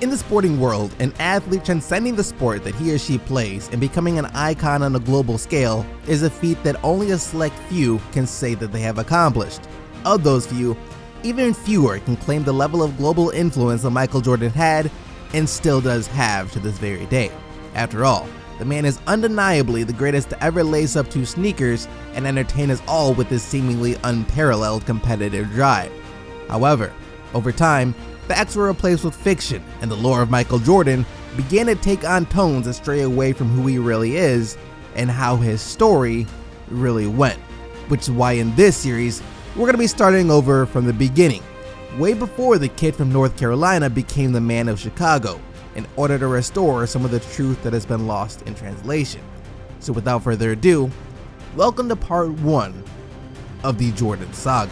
In the sporting world, an athlete transcending the sport that he or she plays and becoming an icon on a global scale is a feat that only a select few can say that they have accomplished. Of those few, even fewer can claim the level of global influence that Michael Jordan had and still does have to this very day. After all, the man is undeniably the greatest to ever lace up two sneakers and entertain us all with his seemingly unparalleled competitive drive. However, over time, facts were replaced with fiction, and the lore of Michael Jordan began to take on tones that stray away from who he really is and how his story really went. Which is why in this series, we're going to be starting over from the beginning, way before the kid from North Carolina became the man of Chicago, in order to restore some of the truth that has been lost in translation. So without further ado, welcome to part 1 of the Jordan Saga.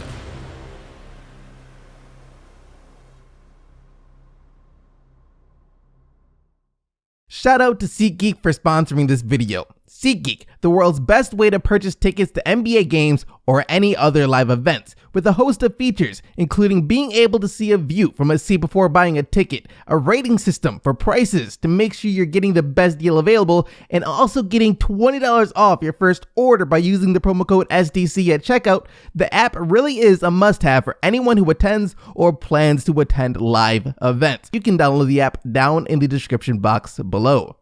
Shout out to SeatGeek for sponsoring this video. SeatGeek, the world's best way to purchase tickets to NBA games or any other live events, with a host of features, including being able to see a view from a seat before buying a ticket, a rating system for prices to make sure you're getting the best deal available, and also getting $20 off your first order by using the promo code SDC at checkout. The app really is a must-have for anyone who attends or plans to attend live events. You can download the app down in the description box below.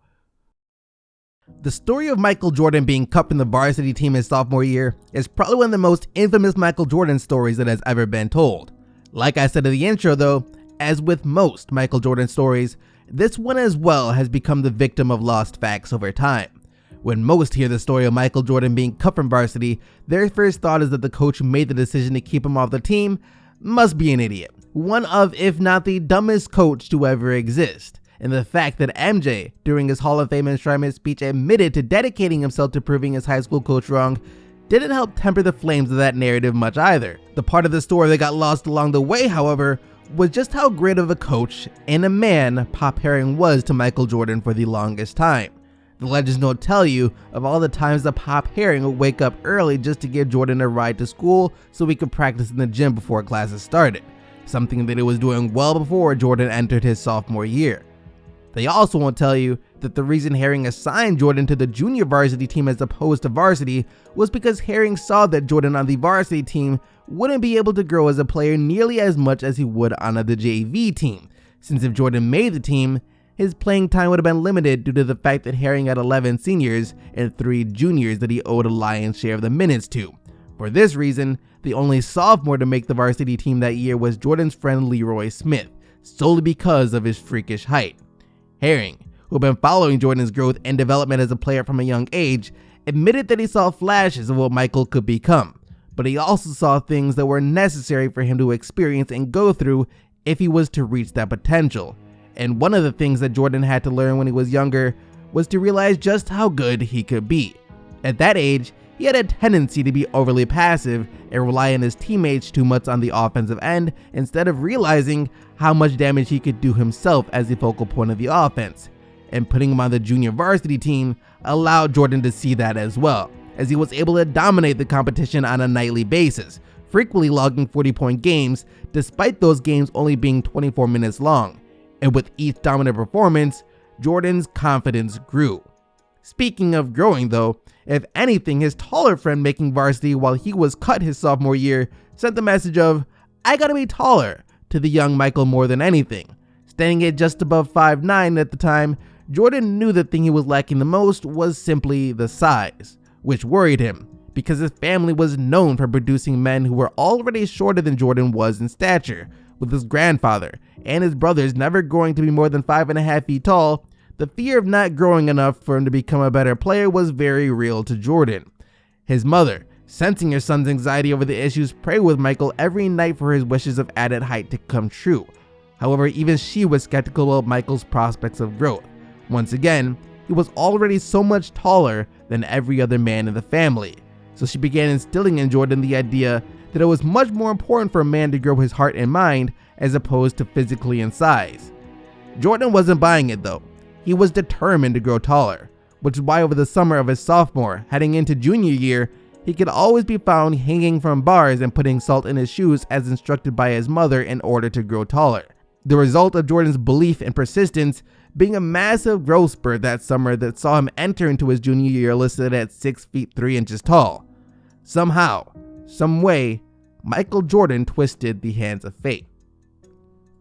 The story of Michael Jordan being cut from the varsity team his sophomore year is probably one of the most infamous Michael Jordan stories that has ever been told. Like I said in the intro though, as with most Michael Jordan stories, this one as well has become the victim of lost facts over time. When most hear the story of Michael Jordan being cut from varsity, their first thought is that the coach who made the decision to keep him off the team must be an idiot. One of, if not the dumbest coach to ever exist. And the fact that MJ, during his Hall of Fame enshrinement speech, admitted to dedicating himself to proving his high school coach wrong didn't help temper the flames of that narrative much either. The part of the story that got lost along the way, however, was just how great of a coach and a man Pop Herring was to Michael Jordan for the longest time. The legends don't tell you of all the times that Pop Herring would wake up early just to give Jordan a ride to school so he could practice in the gym before classes started, something that he was doing well before Jordan entered his sophomore year. They also won't tell you that the reason Herring assigned Jordan to the junior varsity team as opposed to varsity was because Herring saw that Jordan on the varsity team wouldn't be able to grow as a player nearly as much as he would on the JV team, since if Jordan made the team, his playing time would have been limited due to the fact that Herring had 11 seniors and 3 juniors that he owed a lion's share of the minutes to. For this reason, the only sophomore to make the varsity team that year was Jordan's friend Leroy Smith, solely because of his freakish height. Herring, who had been following Jordan's growth and development as a player from a young age, admitted that he saw flashes of what Michael could become, but he also saw things that were necessary for him to experience and go through if he was to reach that potential. And one of the things that Jordan had to learn when he was younger was to realize just how good he could be. At that age, he had a tendency to be overly passive and rely on his teammates too much on the offensive end instead of realizing how much damage he could do himself as the focal point of the offense. And putting him on the junior varsity team allowed Jordan to see that as well, as he was able to dominate the competition on a nightly basis, frequently logging 40-point games despite those games only being 24 minutes long. And with each dominant performance, Jordan's confidence grew. Speaking of growing though, if anything, his taller friend making varsity while he was cut his sophomore year sent the message of, "I gotta be taller," to the young Michael more than anything. Standing at just above 5'9" at the time, Jordan knew the thing he was lacking the most was simply the size, which worried him, because his family was known for producing men who were already shorter than Jordan was in stature, with his grandfather and his brothers never growing to be more than 5.5 feet tall. The fear of not growing enough for him to become a better player was very real to Jordan. His mother, sensing her son's anxiety over the issues, prayed with Michael every night for his wishes of added height to come true. However, even she was skeptical of Michael's prospects of growth. Once again, he was already so much taller than every other man in the family, so she began instilling in Jordan the idea that it was much more important for a man to grow his heart and mind as opposed to physically in size. Jordan wasn't buying it though. He was determined to grow taller, which is why over the summer of his sophomore, heading into junior year, he could always be found hanging from bars and putting salt in his shoes as instructed by his mother in order to grow taller. The result of Jordan's belief and persistence being a massive growth spurt that summer that saw him enter into his junior year listed at 6 feet 3 inches tall. Somehow, some way, Michael Jordan twisted the hands of fate.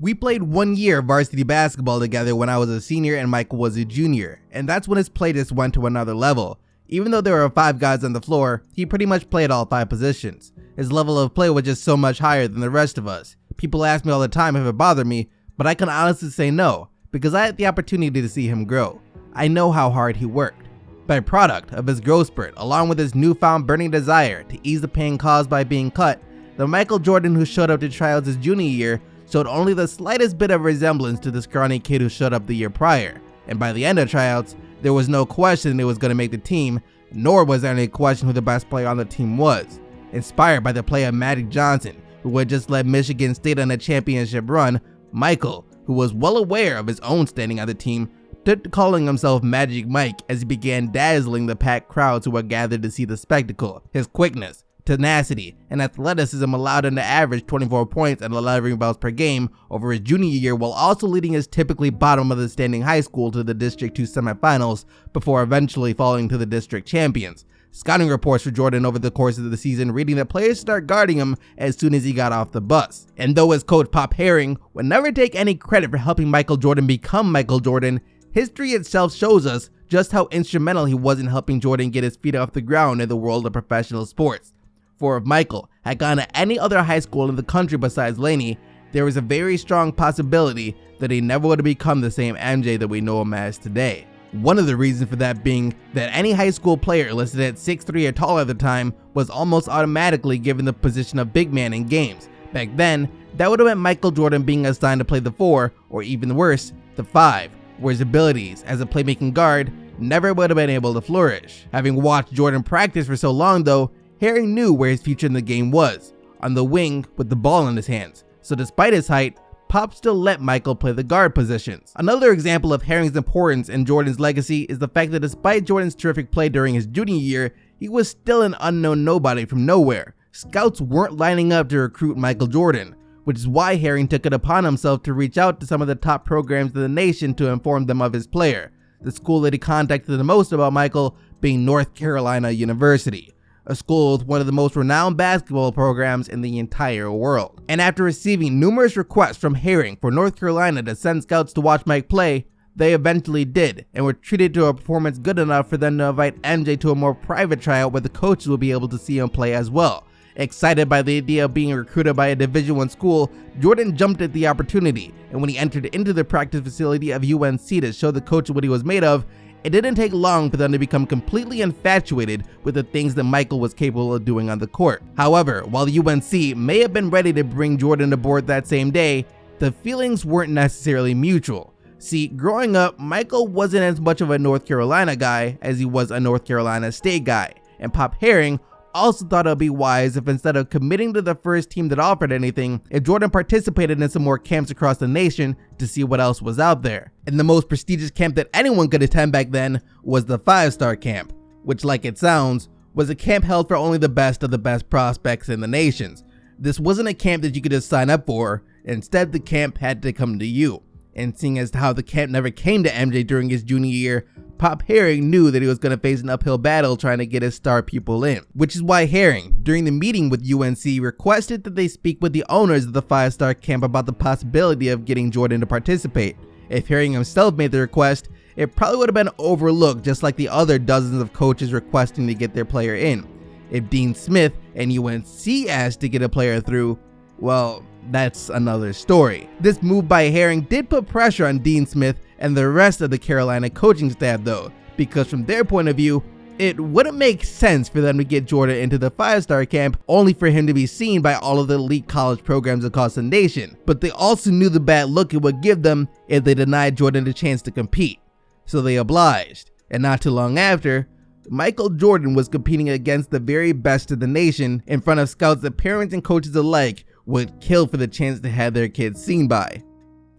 We played 1 year of varsity basketball together when I was a senior and Michael was a junior, and that's when his play just went to another level. Even though there were 5 guys on the floor, he pretty much played all 5 positions. His level of play was just so much higher than the rest of us. People ask me all the time if it bothered me, but I can honestly say no, because I had the opportunity to see him grow. I know how hard he worked. Byproduct of his growth spurt, along with his newfound burning desire to ease the pain caused by being cut, the Michael Jordan who showed up to tryouts his junior year showed only the slightest bit of resemblance to the scrawny kid who showed up the year prior, and by the end of tryouts, there was no question it was going to make the team, nor was there any question who the best player on the team was. Inspired by the play of Magic Johnson, who had just led Michigan State on a championship run, Michael, who was well aware of his own standing on the team, took calling himself Magic Mike as he began dazzling the packed crowds who were gathered to see the spectacle. His quickness, tenacity, and athleticism allowed him to average 24 points and 11 rebounds per game over his junior year, while also leading his typically bottom of the standing high school to the District 2 semifinals before eventually falling to the district champions. Scouting reports for Jordan over the course of the season reading that players start guarding him as soon as he got off the bus. And though his coach Pop Herring would never take any credit for helping Michael Jordan become Michael Jordan, history itself shows us just how instrumental he was in helping Jordan get his feet off the ground in the world of professional sports. For if Michael had gone to any other high school in the country besides Laney, there was a very strong possibility that he never would have become the same MJ that we know him as today. One of the reasons for that being that any high school player listed at 6'3" or taller at the time was almost automatically given the position of big man in games. Back then, that would have meant Michael Jordan being assigned to play the 4, or even worse, the 5, where his abilities as a playmaking guard never would have been able to flourish. Having watched Jordan practice for so long though, Herring knew where his future in the game was, on the wing with the ball in his hands. So despite his height, Pop still let Michael play the guard positions. Another example of Herring's importance in Jordan's legacy is the fact that despite Jordan's terrific play during his junior year, he was still an unknown nobody from nowhere. Scouts weren't lining up to recruit Michael Jordan, which is why Herring took it upon himself to reach out to some of the top programs in the nation to inform them of his player. The school that he contacted the most about Michael being North Carolina University, a school with one of the most renowned basketball programs in the entire world. And after receiving numerous requests from Herring for North Carolina to send scouts to watch Mike play, they eventually did, and were treated to a performance good enough for them to invite MJ to a more private tryout where the coaches will be able to see him play as well. Excited by the idea of being recruited by a Division I school, Jordan jumped at the opportunity, and when he entered into the practice facility of UNC to show the coach what he was made of, it didn't take long for them to become completely infatuated with the things that Michael was capable of doing on the court. However, while UNC may have been ready to bring Jordan aboard that same day, the feelings weren't necessarily mutual. See, growing up, Michael wasn't as much of a North Carolina guy as he was a North Carolina State guy, and Pop Herring also thought it would be wise if instead of committing to the first team that offered anything, if Jordan participated in some more camps across the nation to see what else was out there. And the most prestigious camp that anyone could attend back then was the Firestar camp, which like it sounds, was a camp held for only the best of the best prospects in the nations. This wasn't a camp that you could just sign up for, instead the camp had to come to you. And seeing as to how the camp never came to MJ during his junior year, Pop Herring knew that he was going to face an uphill battle trying to get his star pupil in, which is why Herring, during the meeting with UNC, requested that they speak with the owners of the Firestar camp about the possibility of getting Jordan to participate. If Herring himself made the request, it probably would have been overlooked just like the other dozens of coaches requesting to get their player in. If Dean Smith and UNC asked to get a player through, well, that's another story. This move by Herring did put pressure on Dean Smith and the rest of the Carolina coaching staff though, because from their point of view, it wouldn't make sense for them to get Jordan into the Firestar camp only for him to be seen by all of the elite college programs across the nation, but they also knew the bad look it would give them if they denied Jordan the chance to compete. So they obliged, and not too long after, Michael Jordan was competing against the very best of the nation in front of scouts that parents and coaches alike would kill for the chance to have their kids seen by.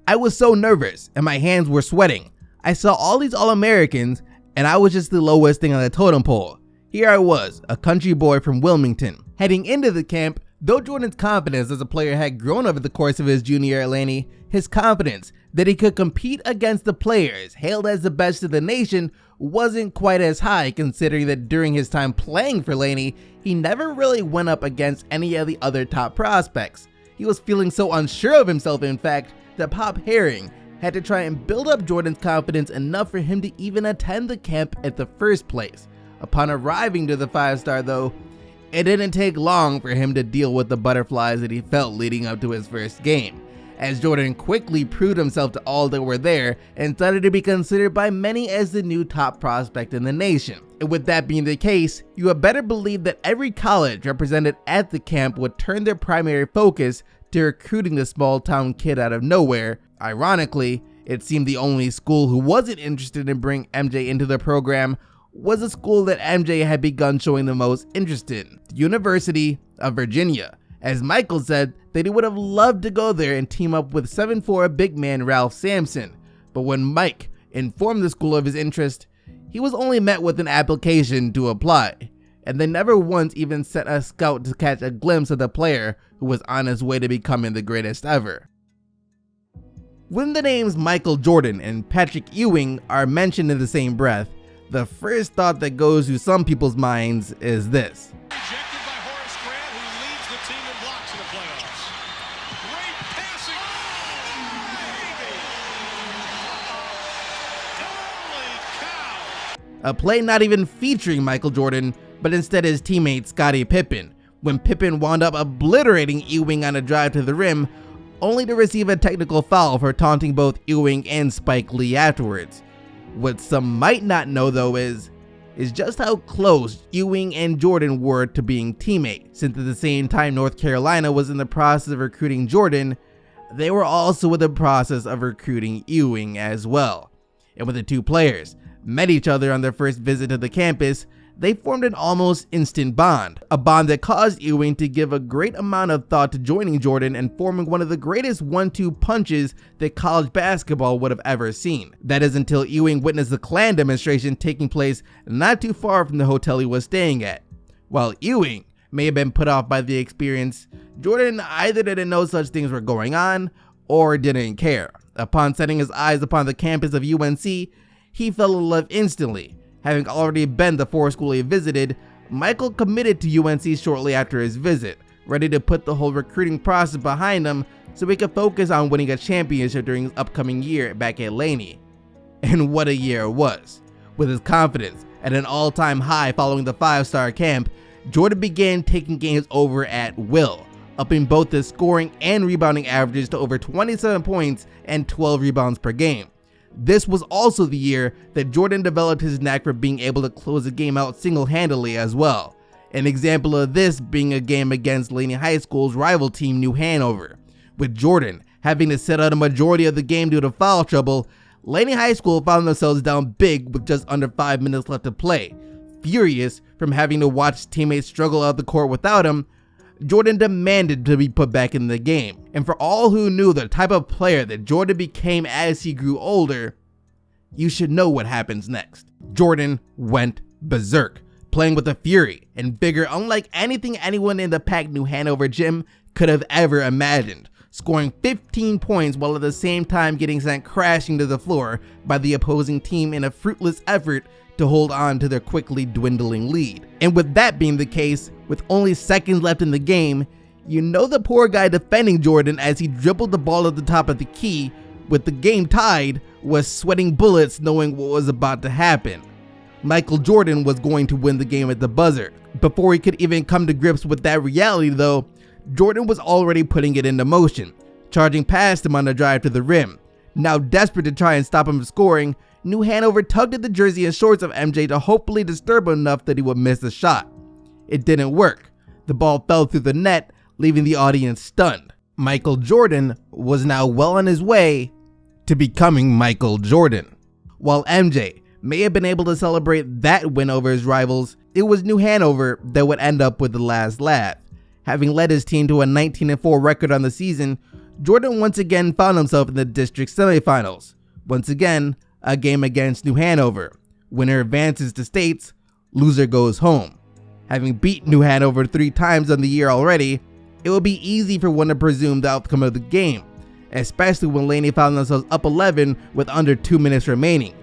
I was so nervous and my hands were sweating. I saw all these All-Americans and I was just the lowest thing on the totem pole. Here I was, a country boy from Wilmington. Heading into the camp, Though Jordan's confidence as a player had grown over the course of his junior year at Laney, his confidence that he could compete against the players hailed as the best in the nation wasn't quite as high, considering that during his time playing for Laney, he never really went up against any of the other top prospects. He was feeling so unsure of himself, in fact, that Pop Herring had to try and build up Jordan's confidence enough for him to even attend the camp at the first place. Upon arriving to the Firestar though, it didn't take long for him to deal with the butterflies that he felt leading up to his first game, as Jordan quickly proved himself to all that were there and started to be considered by many as the new top prospect in the nation. And with that being the case, you had better believe that every college represented at the camp would turn their primary focus to recruiting the small town kid out of nowhere. Ironically, it seemed the only school who wasn't interested in bringing MJ into the program was a school that MJ had begun showing the most interest in, the University of Virginia, as Michael said that he would have loved to go there and team up with 7'4" big man Ralph Sampson. But when Mike informed the school of his interest, he was only met with an application to apply, and they never once even sent a scout to catch a glimpse of the player who was on his way to becoming the greatest ever. When the names Michael Jordan and Patrick Ewing are mentioned in the same breath, the first thought that goes through some people's minds is this. Rejected by Horace Grant, who leads the team in blocks in the playoffs. Great passing. Oh, holy cow. A play not even featuring Michael Jordan, but instead his teammate Scottie Pippen, when Pippen wound up obliterating Ewing on a drive to the rim, only to receive a technical foul for taunting both Ewing and Spike Lee afterwards. What some might not know though is just how close Ewing and Jordan were to being teammates, since at the same time North Carolina was in the process of recruiting Jordan, they were also in the process of recruiting Ewing as well. And when the two players met each other on their first visit to the campus, they formed an almost instant bond, a bond that caused Ewing to give a great amount of thought to joining Jordan and forming one of the greatest 1-2 punches that college basketball would have ever seen. That is until Ewing witnessed the Klan demonstration taking place not too far from the hotel he was staying at. While Ewing may have been put off by the experience, Jordan either didn't know such things were going on or didn't care. Upon setting his eyes upon the campus of UNC, he fell in love instantly. Having already been the 4 school he visited, Michael committed to UNC shortly after his visit, ready to put the whole recruiting process behind him so he could focus on winning a championship during his upcoming year back at Laney. And what a year it was. With his confidence at an all-time high following the 5-star camp, Jordan began taking games over at will, upping both his scoring and rebounding averages to over 27 points and 12 rebounds per game. This was also the year that Jordan developed his knack for being able to close a game out single-handedly as well. An example of this being a game against Laney High School's rival team New Hanover. With Jordan having to sit out a majority of the game due to foul trouble, Laney High School found themselves down big with just under 5 minutes left to play. Furious from having to watch teammates struggle out the court without him, Jordan demanded to be put back in the game. And for all who knew the type of player that Jordan became as he grew older, you should know what happens next. Jordan went berserk, playing with a fury and vigor unlike anything anyone in the packed New Hanover gym could have ever imagined, scoring 15 points while at the same time getting sent crashing to the floor by the opposing team in a fruitless effort to hold on to their quickly dwindling lead. And with that being the case, with only seconds left in the game, you know the poor guy defending Jordan as he dribbled the ball at the top of the key with the game tied was sweating bullets knowing what was about to happen. Michael Jordan was going to win the game at the buzzer. Before he could even come to grips with that reality though, Jordan was already putting it into motion, charging past him on the drive to the rim. Now desperate to try and stop him from scoring, New Hanover tugged at the jersey and shorts of MJ to hopefully disturb him enough that he would miss the shot. It didn't work. The ball fell through the net, leaving the audience stunned. Michael Jordan was now well on his way to becoming Michael Jordan. While MJ may have been able to celebrate that win over his rivals, it was New Hanover that would end up with the last laugh. Having led his team to a 19-4 record on the season, Jordan once again found himself in the district semifinals. Once again, a game against New Hanover. Winner advances to states, loser goes home. Having beat New Hanover 3 times on the year already, it would be easy for one to presume the outcome of the game, especially when Laney found themselves up 11 with under 2 minutes remaining.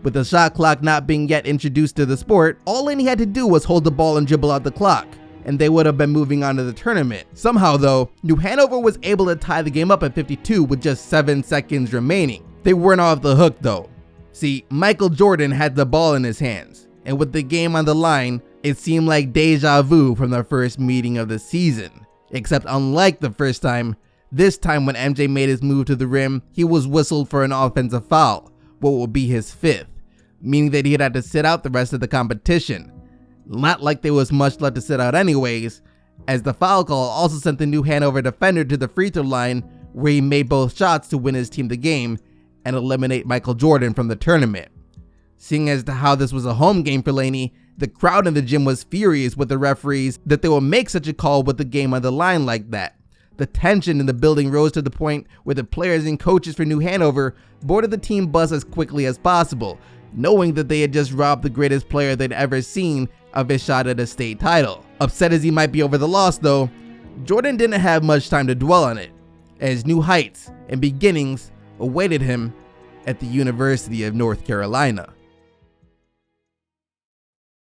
With the shot clock not being yet introduced to the sport, all Laney had to do was hold the ball and dribble out the clock, and they would have been moving on to the tournament. Somehow though, New Hanover was able to tie the game up at 52 with just 7 seconds remaining. They weren't off the hook though. See, Michael Jordan had the ball in his hands, and with the game on the line, it seemed like deja vu from the first meeting of the season. Except unlike the first time, this time when MJ made his move to the rim, he was whistled for an offensive foul, what would be his 5th, meaning that he'd have to sit out the rest of the competition. Not like there was much left to sit out anyways, as the foul call also sent the New Hanover defender to the free throw line where he made both shots to win his team the game and eliminate Michael Jordan from the tournament. Seeing as to how this was a home game for Laney, the crowd in the gym was furious with the referees that they would make such a call with the game on the line like that. The tension in the building rose to the point where the players and coaches for New Hanover boarded the team bus as quickly as possible, knowing that they had just robbed the greatest player they'd ever seen of his shot at a state title. Upset as he might be over the loss though, Jordan didn't have much time to dwell on it, as new heights and beginnings awaited him at the University of North Carolina.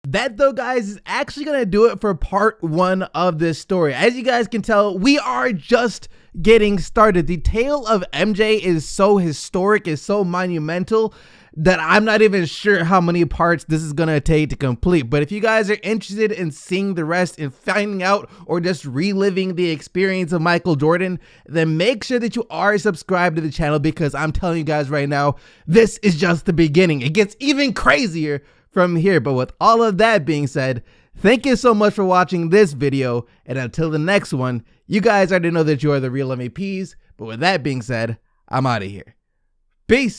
That though, guys, is actually gonna do it for part 1 of this story. As you guys can tell, we are just getting started. The tale of MJ is so historic, is so monumental, that I'm not even sure how many parts this is gonna take to complete. But if you guys are interested in seeing the rest and finding out or just reliving the experience of Michael Jordan, then make sure that you are subscribed to the channel, because I'm telling you guys right now, this is just the beginning. It gets even crazier from here. But with all of that being said, thank you so much for watching this video, and until the next one, you guys already know that you are the real MVPs. But with that being said, I'm out of here. Peace.